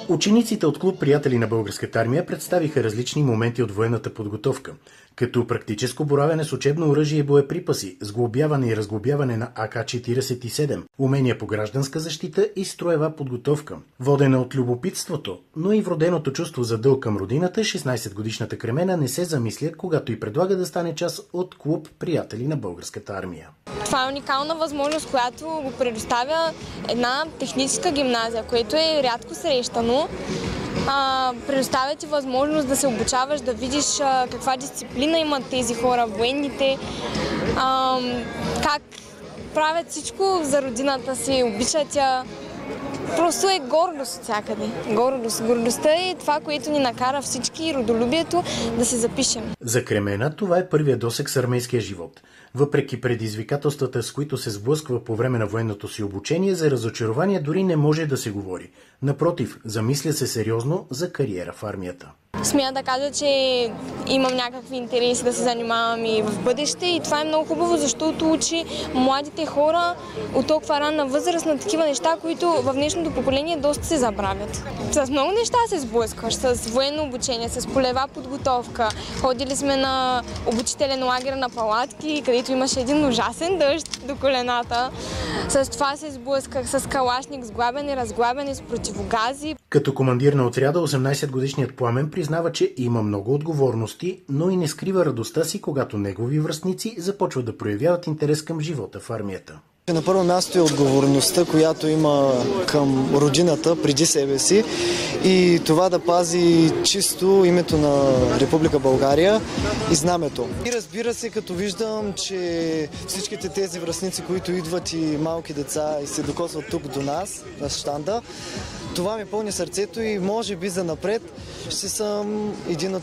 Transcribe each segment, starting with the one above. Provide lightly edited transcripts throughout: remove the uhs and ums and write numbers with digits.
Учениците от клуб Приятели на Българската армия представиха различни моменти от военната подготовка, като практическо боравене с учебно оръжие и боеприпаси, сглобяване и разглобяване на АК-47, умения по гражданска защита и строева подготовка. Водена от любопитството, но и вроденото чувство за дълг към родината, 16-годишната Кремена не се замисля, когато й предлага да стане част от клуб Приятели на Българската армия. Това е уникална възможност, която го предоставя една техническа гимназия, което е рядко срещано. Предоставя ти възможност да се обучаваш, да видиш каква дисциплина имат тези хора, военните, как правят всичко за родината си, обичат я. Просто е гордост от всякъде. Гордостта е това, което ни накара всички, родолюбието, да се запишем. За Кремена това е първият досег с армейския живот. Въпреки предизвикателствата, с които се сблъсква по време на военното си обучение, за разочарование дори не може да се говори. Напротив, замисля се сериозно за кариера в армията. Смея да кажа, че имам някакви интереси да се занимавам и в бъдеще и това е много хубаво, защото учи младите хора от толкова ранна възраст на такива неща, които в днешното поколение доста се забравят. С много неща се сблъскваш, с военно обучение, с полева подготовка. Ходили сме на обучителен лагер на палатки, където имаше един ужасен дъжд до колената. С това се сблъсках, с калашник, сглабяне, разглабяне, с противогази. Като командир на отряда, 18-годишният Пламен признава, че има много отговорности, но и не скрива радостта си, когато негови връстници започват да проявяват интерес към живота в армията. На първо място е отговорността, която има към родината преди себе си и това да пази чисто името на Република България и знамето. И разбира се, като виждам, че всичките тези връстници, които идват и малки деца и се докосват тук до нас, на щанда, това ми пълни сърцето и може би занапред ще съм един от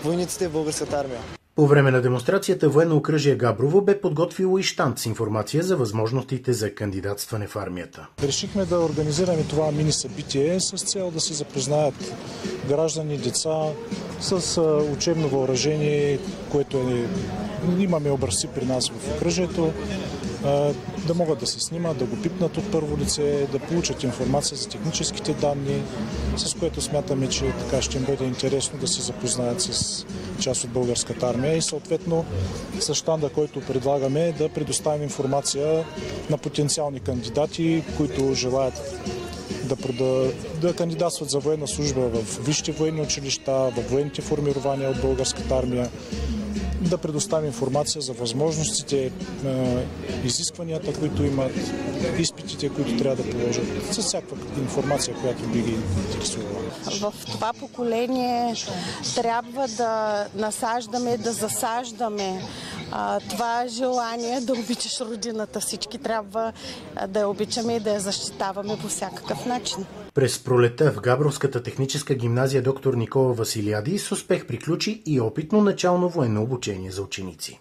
войниците в Българската армия. По време на демонстрацията Военно окръжие Габрово бе подготвило и щанд с информация за възможностите за кандидатстване в армията. Решихме да организираме това мини събитие с цел да се запознаят граждани, деца с учебно въоръжение, което имаме образци при нас в окръжието, да могат да се снимат, да го пипнат от първо лице, да получат информация за техническите данни, с което смятаме, че така ще им бъде интересно да се запознаят с част от българската армия и съответно с щанда, който предлагаме, да предоставим информация на потенциални кандидати, които желаят да кандидатстват за военна служба в висшите военни училища, в военните формирования от българската армия, да предоставим информация за възможностите, изискванията, които имат, изпитите, които трябва да положат, с всякаква информация, която би ги интересувала. В това поколение трябва да насаждаме, да засаждаме това желание да обичаш родината. Всички трябва да я обичаме и да я защитаваме по всякакъв начин. През пролета в Габровската техническа гимназия доктор Никола Василиади с успех приключи и опитно начално военно обучение за ученици.